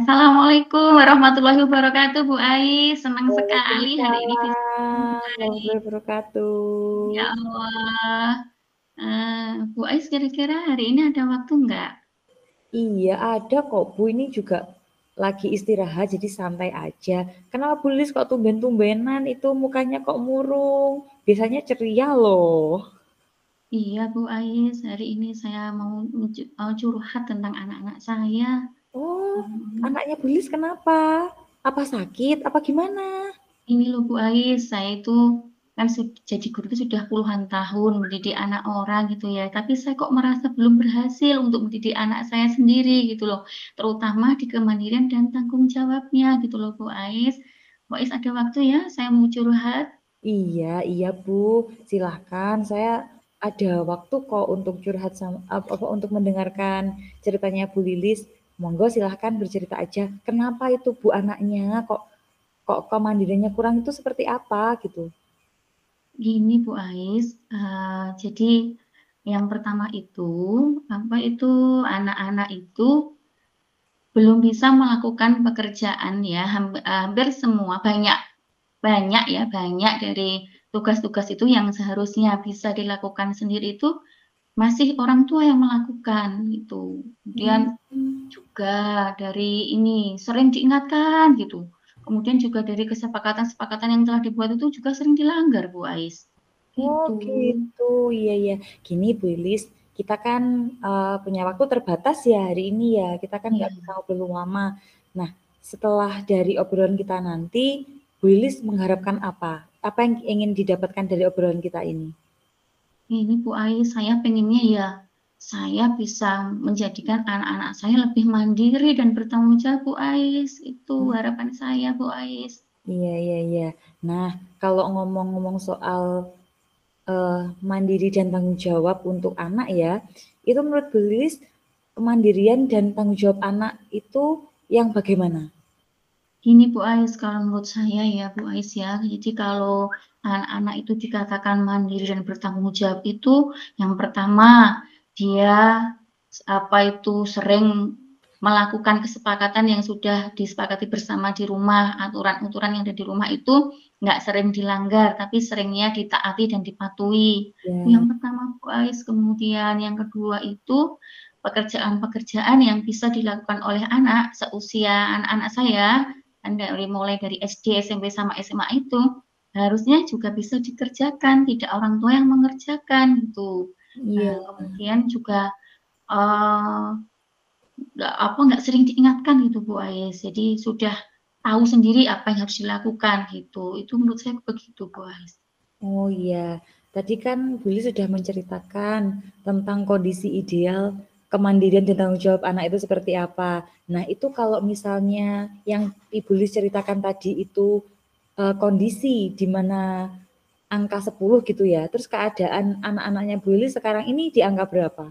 Assalamualaikum warahmatullahi wabarakatuh, Bu Ais. Senang sekali hari ini bisa ketemu Bu Waalaikumsalam Ais. warahmatullahi Ya wabarakatuh. Allah. Bu Ais kira-kira hari ini ada waktu nggak? Iya ada kok Bu, ini juga lagi istirahat jadi santai aja. Kenapa Bu Lis kok tumben-tumbenan itu mukanya kok murung? Biasanya ceria loh. Iya, Bu Ais. Hari ini saya mau curhat tentang anak-anak saya. Oh, Hmm. anaknya Bu Lis kenapa? Apa sakit? Apa gimana? Ini loh Bu Ais, saya itu kan jadi guru itu sudah puluhan tahun mendidik anak orang gitu ya. Tapi saya kok merasa belum berhasil untuk mendidik anak saya sendiri gitu loh. Terutama di kemandirian dan tanggung jawabnya gitu loh Bu Ais. Bu Ais ada waktu ya, saya mau curhat. Iya, iya Bu, silahkan. Saya ada waktu kok untuk curhat sama apa untuk mendengarkan ceritanya Bu Lilis. Monggo silahkan bercerita aja. Kenapa itu Bu anaknya kok kok kemandiriannya kurang itu seperti apa gitu? Gini Bu Ais, jadi yang pertama itu, apa itu anak-anak itu belum bisa melakukan pekerjaan ya, hampir semua, banyak ya, banyak dari tugas-tugas itu yang seharusnya bisa dilakukan sendiri itu masih orang tua yang melakukan gitu. Kemudian Hmm. juga dari ini sering diingatkan gitu. Kemudian juga dari kesepakatan-kesepakatan yang telah dibuat itu juga sering dilanggar, Bu Ais. Oh Gitu. gitu, iya iya. Gini Bu Lilis, kita kan punya waktu terbatas ya hari ini ya. Kita kan Ya, nggak bisa ngobrol lama. Nah, setelah dari obrolan kita nanti, Bu Lilis mengharapkan apa? Apa yang ingin didapatkan dari obrolan kita ini? ini Bu Ais, saya pengennya ya saya bisa menjadikan anak-anak saya lebih mandiri dan bertanggung jawab, Bu Ais. Itu harapan saya, Bu Ais. Iya iya iya. Nah, kalau ngomong-ngomong soal mandiri dan tanggung jawab untuk anak ya, itu menurut Bu Lilis kemandirian dan tanggung jawab anak itu yang bagaimana? Gini Bu Ais, kalau menurut saya ya Bu Ais ya, jadi kalau anak-anak itu dikatakan mandiri dan bertanggung jawab itu, yang pertama dia apa itu sering melakukan kesepakatan yang sudah disepakati bersama di rumah, aturan-aturan yang ada di rumah itu nggak sering dilanggar, tapi seringnya ditaati dan dipatuhi. Itu yang Ya. pertama Bu Ais. Kemudian yang kedua itu pekerjaan-pekerjaan yang bisa dilakukan oleh anak seusia anak-anak saya kan mulai dari SD, SMP sama SMA itu harusnya juga bisa dikerjakan, tidak orang tua yang mengerjakan gitu. Nah, Iya. kemudian juga eh, nggak sering diingatkan gitu Bu Ais. Jadi sudah tahu sendiri apa yang harus dilakukan gitu. Itu menurut saya begitu Bu Ais. Oh iya, tadi kan Buli sudah menceritakan tentang kondisi ideal kemandirian dan tanggung jawab anak itu seperti apa. Nah, itu kalau misalnya yang Ibu Lis ceritakan tadi itu kondisi di mana angka 10 gitu ya. Terus keadaan anak-anaknya Bu Lis sekarang ini di angka berapa?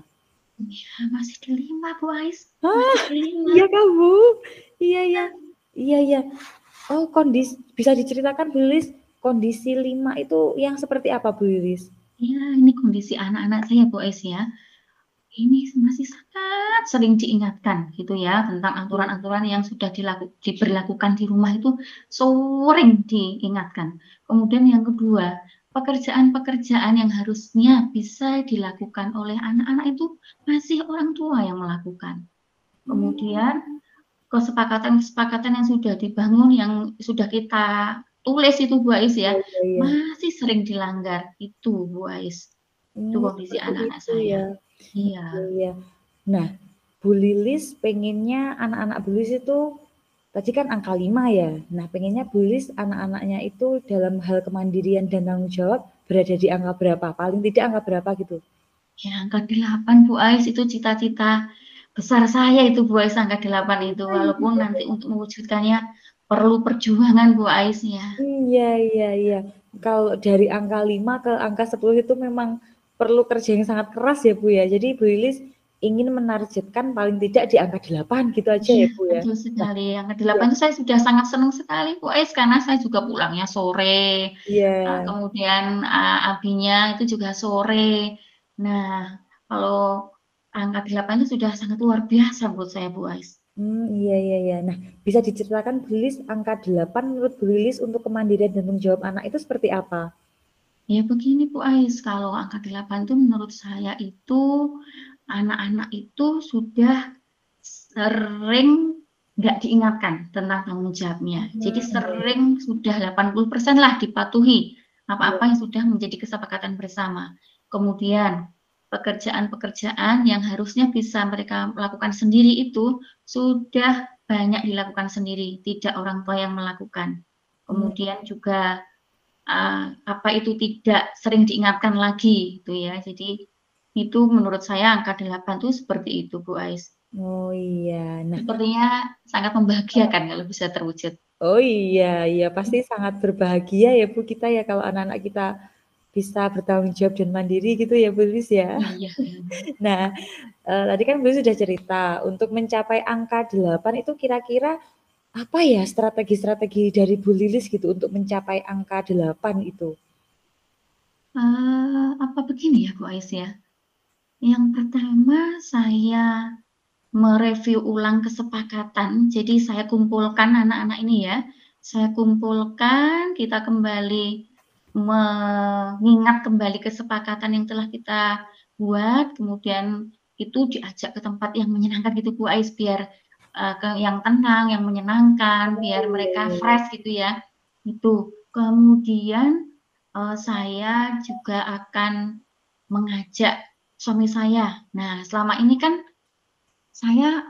Ya, masih di 5 Bu Ais, Hah, masih di 5. iya kah Bu? Iya iya. Iya iya. Oh, kondisi bisa diceritakan Bu Lilis, kondisi 5 itu yang seperti apa Bu Lilis? Ya, ini kondisi anak-anak saya Bu Ais ya. Ini masih sangat sering diingatkan gitu ya tentang Iya. aturan-aturan yang sudah diberlakukan di rumah itu sering diingatkan. Kemudian yang kedua, pekerjaan-pekerjaan yang harusnya bisa dilakukan oleh anak-anak itu masih orang tua yang melakukan. Kemudian Hmm, kesepakatan-kesepakatan yang sudah dibangun, yang sudah kita tulis itu Bu Ais iya ya, iya iya. masih sering dilanggar. Itu Bu Ais. Itu kondisi Seperti anak-anak itu saya. ya. Iya. Iya iya. Nah, Bu Lilis pengennya anak-anak Bu Lilis itu tadi kan angka 5 ya. Nah, pengennya Bu Lilis anak-anaknya itu dalam hal kemandirian dan tanggung jawab berada di angka berapa? Paling tidak angka berapa gitu. Ya, angka 8 Bu Ais itu cita-cita besar saya itu Bu Ais angka 8 itu. Walaupun nanti untuk mewujudkannya perlu perjuangan Bu Ais ya. Iya, iya, iya. Kalau dari angka 5 ke angka 10 itu memang perlu kerja yang sangat keras ya Bu ya. Jadi Bu Lilis ingin menargetkan paling tidak di angka 8 gitu aja Iya, ya Bu ya. betul Nah, sekali. Angka iya, 8 itu saya sudah sangat senang sekali Bu Ais karena saya juga pulangnya sore. iya. Kemudian abinya itu juga sore. Nah, kalau angka 8 itu sudah sangat luar biasa menurut saya Bu Ais. Iya iya iya. Nah, bisa diceritakan Bu Lilis angka 8 menurut Bu Lilis untuk kemandirian dan tanggung jawab anak itu seperti apa? Ya begini Bu Ais, kalau angka 8 itu menurut saya itu anak-anak itu sudah sering nggak diingatkan tentang tanggung jawabnya. Jadi Iya sering sudah 80% lah dipatuhi apa-apa iya. yang sudah menjadi kesepakatan bersama. Kemudian pekerjaan-pekerjaan yang harusnya bisa mereka lakukan sendiri itu sudah banyak dilakukan sendiri, tidak orang tua yang melakukan. Mmm, Kemudian juga apa itu tidak sering diingatkan lagi gitu ya. Jadi itu menurut saya angka 8 itu seperti itu Bu Ais. oh iya. Nah, Sepertinya sangat membahagiakan kalau bisa terwujud. oh iya iya pasti sangat berbahagia ya Bu kita ya kalau anak-anak kita bisa bertanggung jawab dan mandiri gitu ya Bu Lilis ya. Iya. Nah, tadi kan Bu Lilis sudah cerita untuk mencapai angka 8 itu kira-kira apa ya strategi-strategi dari Bu Lilis gitu untuk mencapai angka 8 itu? Apa begini ya Bu Ais ya. Yang pertama saya mereview ulang kesepakatan. Jadi saya kumpulkan anak-anak ini ya. Saya kumpulkan, kita kembali mengingat kembali kesepakatan yang telah kita buat, kemudian itu diajak ke tempat yang menyenangkan gitu Bu Ais, biar yang tenang, yang menyenangkan, biar Oh, iya mereka iya iya. fresh gitu ya. Itu. Kemudian saya juga akan mengajak suami saya. Nah, selama ini kan saya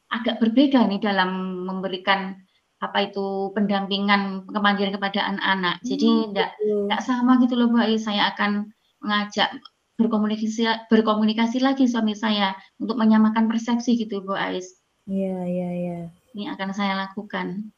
agak berbeda nih dalam memberikan apa itu pendampingan kemandirian kepada anak-anak. Jadi Gitu. enggak sama gitu loh Bu Ais. Saya akan mengajak berkomunikasi berkomunikasi lagi suami saya untuk menyamakan persepsi gitu Bu Ais. Iya iya iya. Ini akan saya lakukan.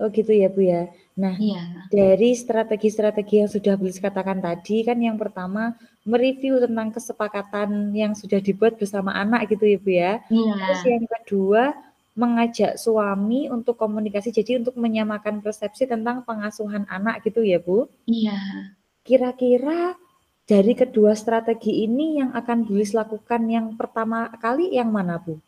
Oh gitu ya Bu ya. Nah, Iya, dari strategi-strategi yang sudah Bulis katakan tadi kan yang pertama mereview tentang kesepakatan yang sudah dibuat bersama anak gitu ya Bu ya. Terus iya, yang kedua mengajak suami untuk komunikasi jadi untuk menyamakan persepsi tentang pengasuhan anak gitu ya Bu. iya. Kira-kira dari kedua strategi ini yang akan Bulis lakukan yang pertama kali yang mana Bu?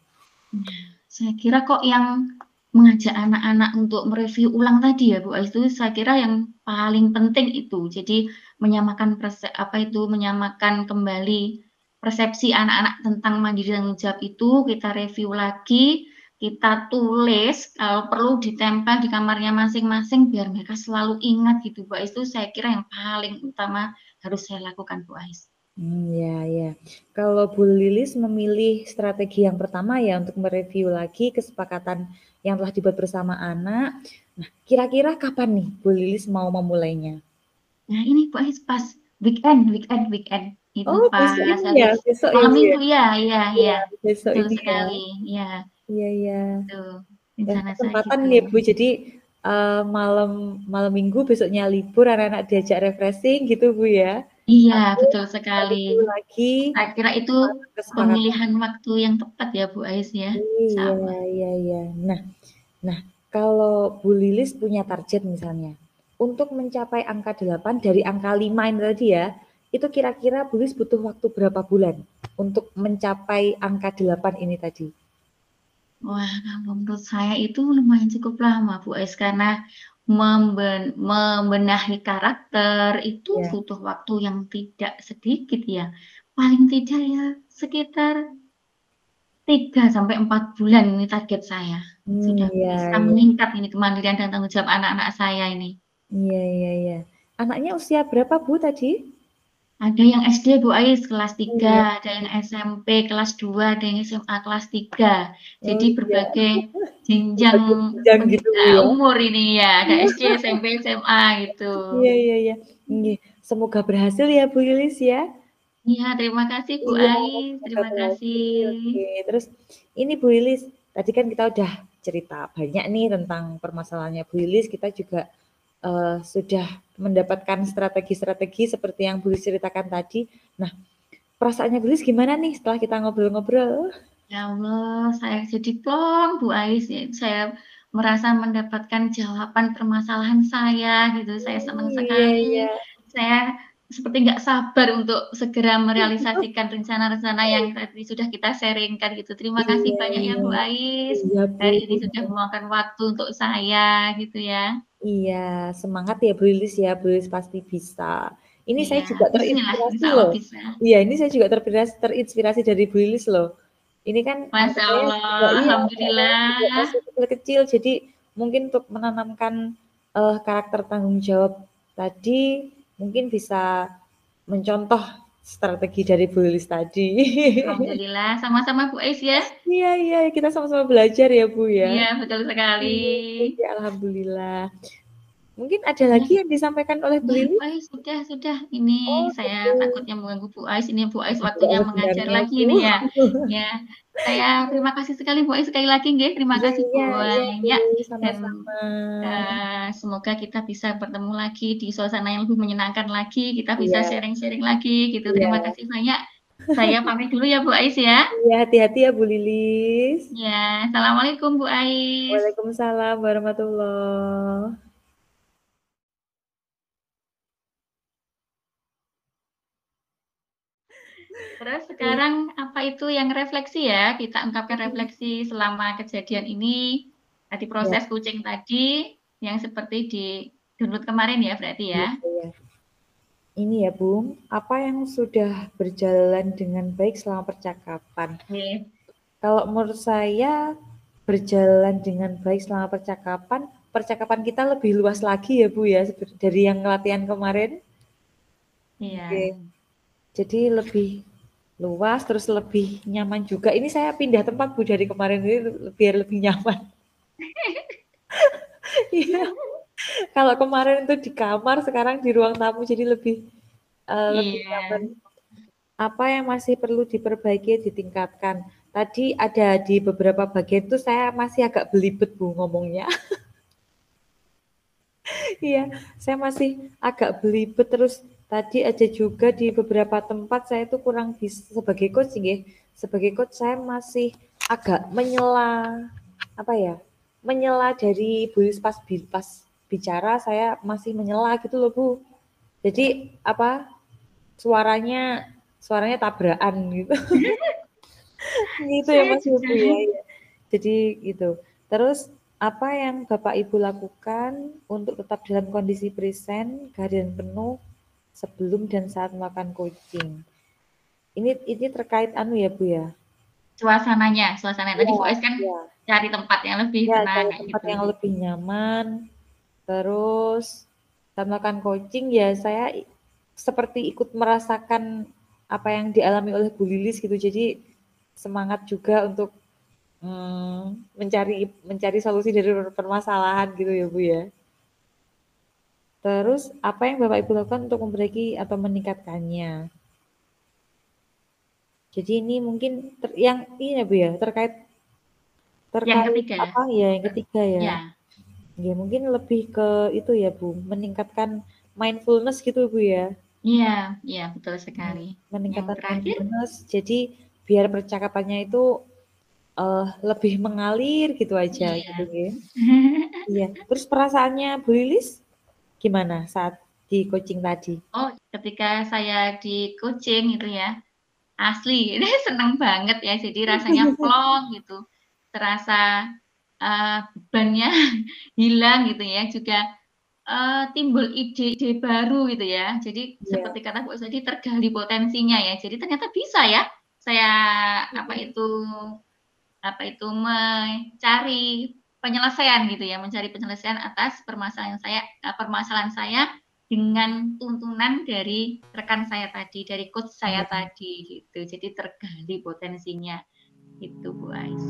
Nah, saya kira kok yang mengajak anak-anak untuk mereview ulang tadi ya Bu Ais, itu saya kira yang paling penting itu. Jadi menyamakan apa itu menyamakan kembali persepsi anak-anak tentang mandiri tanggung jawab itu kita review lagi, kita tulis kalau perlu ditempel di kamarnya masing-masing biar mereka selalu ingat gitu Bu Ais. Itu saya kira yang paling utama harus saya lakukan Bu Ais. Ya ya. Kalau Bu Lilis memilih strategi yang pertama ya untuk mereview lagi kesepakatan yang telah dibuat bersama anak. Nah, kira-kira kapan nih Bu Lilis mau memulainya? Nah, ini pas weekend, itu Oh, pas besok ini ya? habis Besok ya, malam Bu ya? minggu ya, iya, Iya, iya, besok betul ini ya. sekali, iya, Iya, iya. itu Dan rencana saya kesempatan gitu. ya, Bu. Jadi malam malam minggu besoknya libur anak-anak diajak refreshing gitu, Bu ya. Iya, Aku betul sekali. review lagi Saya kira itu kesepakatan. pemilihan waktu yang tepat ya, Bu Ais ya, Iya, insyaallah. iya, iya. Nah, Nah, kalau Bu Lilis punya target misalnya, untuk mencapai angka 8 dari angka 5 ini tadi ya, itu kira-kira Bu Lilis butuh waktu berapa bulan untuk mencapai angka 8 ini tadi? Wah, kalau menurut saya itu lumayan cukup lama, Bu Ais, karena membenahi karakter itu Ya. butuh waktu yang tidak sedikit ya. Paling tidak ya sekitar 3 sampai 4 bulan ini target saya. Sudah Iya, bisa iya. meningkat ini kemandirian dan tanggung jawab anak-anak saya ini. Iya, iya, iya. Anaknya usia berapa Bu tadi? Ada yang SD Bu Ais kelas Oh 3, iya. ada yang SMP kelas 2, ada yang SMA kelas 3. Oh Jadi iya. berbagai jenjang Berbagai jenjang gitu Bu ya. umur ini ya. Ada SD, SMP, SMA gitu. Iya, iya, iya. Iya. Semoga berhasil ya Bu Lilis ya. Iya, terima kasih Bu Iya, Ais. semoga Terima kasih. berhasil. Oke, terus ini Bu Lilis, tadi kan kita udah cerita banyak nih tentang permasalahannya Bu Lilis, kita juga sudah mendapatkan strategi-strategi seperti yang Bu Lilis ceritakan tadi. Nah, perasaannya Bu Lilis gimana nih setelah kita ngobrol-ngobrol? Ya Allah, saya jadi plong Bu Ais. Ya. Saya merasa mendapatkan jawaban permasalahan saya gitu. Saya senang Iya, sekali. iya. Saya seperti nggak sabar untuk segera merealisasikan rencana-rencana yang tadi sudah kita sharingkan gitu. Terima kasih Iya, banyak ya iya. Bu Ais, Iya, Bu. hari ini sudah meluangkan waktu untuk saya gitu ya. Iya, semangat ya Bu Lilis ya, Bu Lilis pasti bisa. Ini saya Iya, juga bismillah, terinspirasi insya Allah loh. bisa. Iya, ini saya juga terinspirasi dari Bu Lilis loh. Ini kan anak Masya saya juga, Allah, iya, anak saya juga masih Alhamdulillah. kecil-kecil, jadi mungkin untuk menanamkan karakter tanggung jawab tadi, mungkin bisa mencontoh strategi dari Bu Lilis tadi. Alhamdulillah, sama-sama Bu Ais ya. Iya, iya, kita sama-sama belajar ya Bu ya. Iya, betul sekali. Iya, iya, alhamdulillah. Mungkin ada Ya, lagi yang disampaikan oleh Bu ya, Bu Lilis? Ais, sudah. Ini Oh saya gitu. takutnya mengganggu Bu Ais. Ini Bu Ais Enggak waktunya mengajar sebenarnya lagi Bu. nih ya. Ya, saya terima kasih sekali Bu Ais sekali lagi, nggih. Terima Iya, kasih iya, iya Bu, banyak. Dan sama-sama. semoga kita bisa bertemu lagi di suasana yang lebih menyenangkan lagi. Kita bisa Iya, sharing-sharing lagi gitu. Terima iya. kasih banyak. Saya pamit dulu ya Bu Ais ya. Iya, hati-hati ya Bu Lilis. Ya, Assalamualaikum Bu Ais. Waalaikumsalam warahmatullahi. Terus sekarang apa itu yang refleksi ya? Kita ungkapkan refleksi selama kejadian ini. Tadi Ya, proses kucing tadi yang seperti di download kemarin ya berarti ya. iya, iya. Ini ya, Bung, apa yang sudah berjalan dengan baik selama percakapan? Oke. Kalau menurut saya berjalan dengan baik selama percakapan, percakapan kita lebih luas lagi ya, Bu ya, dari yang latihan kemarin. Oke. Iya. Jadi lebih luas, terus lebih nyaman juga. Ini saya pindah tempat Bu dari kemarin ini biar lebih nyaman. Iya. Kalau kemarin itu di kamar, sekarang di ruang tamu jadi lebih Iya. nyaman. Apa yang masih perlu diperbaiki, ditingkatkan. Tadi ada di beberapa bagian itu saya masih agak belibet Bu ngomongnya. Iya, saya masih agak belibet terus tadi ada juga di beberapa tempat saya itu kurang bisa sebagai coach ya. Sebagai coach saya masih agak menyela apa ya? Menyela dari Bu Yus pas bicara saya masih menyela gitu loh Bu. Jadi apa? Suaranya suaranya tabrakan gitu. Gitu ya Saya Mas Yofu juga. ya, ya. Jadi gitu. Terus apa yang Bapak Ibu lakukan untuk tetap dalam kondisi present, kehadiran penuh sebelum dan saat melakukan coaching? Ini terkait anu ya Bu ya. Suasana tadi Iya, Bu Ais kan iya. cari tempat yang lebih Ya, tenang cari kayak tempat gitu. yang lebih nyaman. Terus saat melakukan coaching ya saya seperti ikut merasakan apa yang dialami oleh Bu Lilis gitu. Jadi semangat juga untuk mencari mencari solusi dari permasalahan gitu ya Bu ya. Terus apa yang Bapak Ibu lakukan untuk memperbaiki atau meningkatkannya? Jadi ini mungkin yang ini ya Bu ya, terkait Yang terkait ketiga. apa ya yang ketiga ya. Ya. Ya mungkin lebih ke itu ya Bu, meningkatkan mindfulness gitu Bu ya. Iya, iya betul sekali. Yang Meningkatkan terakhir? mindfulness jadi biar percakapannya itu lebih mengalir gitu aja gitu Iya. ya. Iya. Terus perasaannya Bu Lilis gimana saat di coaching tadi? Oh, ketika saya di coaching itu ya, asli ini seneng banget ya. Jadi rasanya plong gitu, terasa bebannya hilang gitu ya. Juga timbul ide-ide baru gitu ya. Jadi Iya. seperti kata Bu tadi tergali potensinya ya. Jadi ternyata bisa ya. Saya apa itu mencari penyelesaian gitu ya, mencari penyelesaian atas permasalahan saya dengan tuntunan dari rekan saya tadi, dari coach saya Iya. tadi gitu. Jadi tergali potensinya itu Bu Ais.